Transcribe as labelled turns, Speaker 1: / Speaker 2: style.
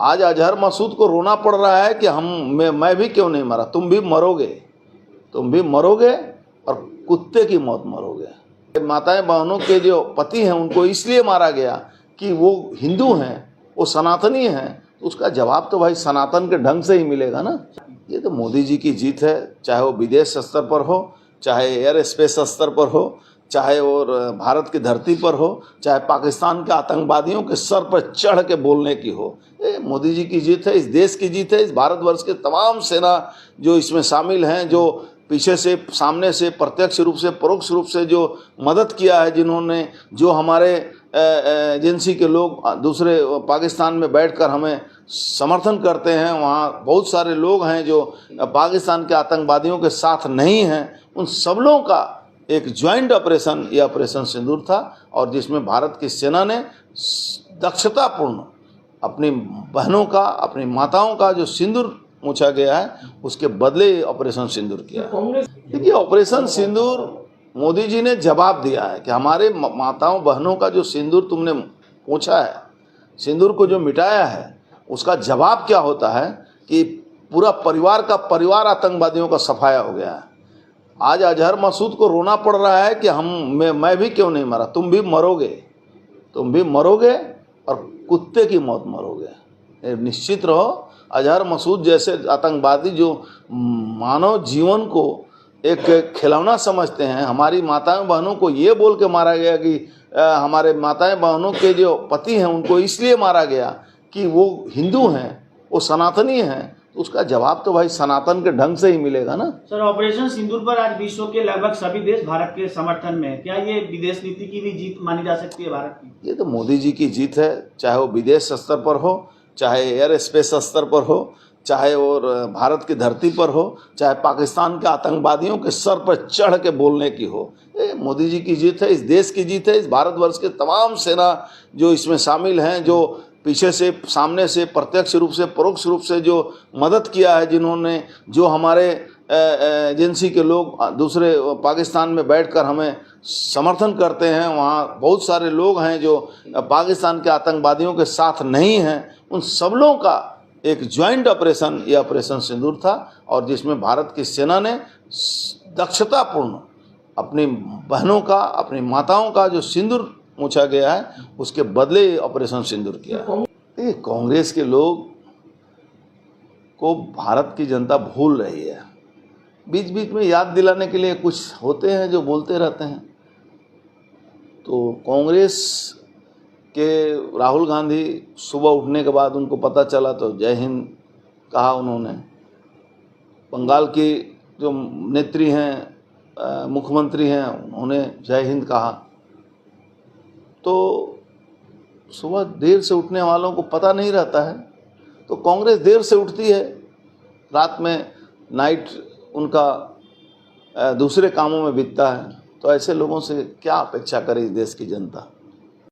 Speaker 1: आज अजहर मसूद को रोना पड़ रहा है कि मैं भी क्यों नहीं मरा, तुम भी मरोगे और कुत्ते की मौत मरोगे। माताएं बहनों के जो पति हैं उनको इसलिए मारा गया कि वो हिंदू हैं, वो सनातनी हैं, तो उसका जवाब तो भाई सनातन के ढंग से ही मिलेगा ना। ये तो मोदी जी की जीत है, चाहे वो विदेश स्तर पर हो, चाहे एयर स्पेस स्तर पर हो, चाहे और भारत की धरती पर हो, चाहे पाकिस्तान के आतंकवादियों के सर पर चढ़ के बोलने की हो। ये मोदी जी की जीत है, इस देश की जीत है, इस भारतवर्ष के तमाम सेना जो इसमें शामिल हैं, जो पीछे से सामने से प्रत्यक्ष रूप से परोक्ष रूप से जो मदद किया है, जिन्होंने जो हमारे एजेंसी के लोग दूसरे पाकिस्तान में बैठकर हमें समर्थन करते हैं, वहाँ बहुत सारे लोग हैं जो पाकिस्तान के आतंकवादियों के साथ नहीं हैं, उन सब लोगों का एक ज्वाइंट ऑपरेशन ये ऑपरेशन सिंदूर था, और जिसमें भारत की सेना ने दक्षतापूर्ण अपनी बहनों का, अपनी माताओं का जो सिंदूर पूछा गया है उसके बदले ऑपरेशन सिंदूर किया। देखिए, ऑपरेशन सिंदूर मोदी जी ने जवाब दिया है कि हमारे माताओं बहनों का जो सिंदूर तुमने पूछा है, सिंदूर को जो मिटाया है, उसका जवाब क्या होता है कि पूरा परिवार का परिवार आतंकवादियों का सफाया हो गया है। आज अजहर मसूद को रोना पड़ रहा है कि मैं भी क्यों नहीं मरा, तुम भी मरोगे और कुत्ते की मौत मरोगे। निश्चित रहो, अजहर मसूद जैसे आतंकवादी जो मानव जीवन को एक खिलौना समझते हैं, हमारी माताएं बहनों को ये बोल के मारा गया कि हमारे माताएं बहनों के जो पति हैं उनको इसलिए मारा गया कि वो हिंदू हैं, वो सनातनी हैं, तो उसका जवाब तो भाई सनातन के ढंग से ही मिलेगा ना।
Speaker 2: सर, ऑपरेशन सिंदूर पर आज विश्व के लगभग सभी देश भारत के समर्थन में हैं। क्या ये विदेश नीति की भी जीत मानी जा सकती है भारत की?
Speaker 1: ये तो मोदी जी की जीत है, चाहे वो विदेश स्तर पर हो, चाहे एयर स्पेस स्तर पर हो, चाहे और भारत की धरती पर हो, चाहे पाकिस्तान के आतंकवादियों के सर पर चढ़ के बोलने की हो। ये मोदी जी की जीत है, इस देश की जीत है, इस भारतवर्ष के तमाम सेना जो इसमें शामिल हैं, जो पीछे से सामने से प्रत्यक्ष रूप से परोक्ष रूप से जो मदद किया है, जिन्होंने जो हमारे एजेंसी के लोग दूसरे पाकिस्तान में बैठकर हमें समर्थन करते हैं, वहाँ बहुत सारे लोग हैं जो पाकिस्तान के आतंकवादियों के साथ नहीं हैं, उन सब लोगों का एक ज्वाइंट ऑपरेशन ये ऑपरेशन सिंदूर था, और जिसमें भारत की सेना ने दक्षतापूर्ण अपनी बहनों का, अपनी माताओं का जो सिंदूर पूछा गया है उसके बदले ऑपरेशन सिंदूर किया। ये कांग्रेस के लोग को भारत की जनता भूल रही है। बीच बीच में याद दिलाने के लिए कुछ होते हैं जो बोलते रहते हैं। तो कांग्रेस के राहुल गांधी सुबह उठने के बाद उनको पता चला तो जय हिंद कहा उन्होंने। बंगाल की जो नेत्री हैं, मुख्यमंत्री हैं, उन्होंने जय हिंद कहा। तो सुबह देर से उठने वालों को पता नहीं रहता है, तो कांग्रेस देर से उठती है, रात में नाइट उनका दूसरे कामों में बीतता है। तो ऐसे लोगों से क्या अपेक्षा करे इस देश की जनता।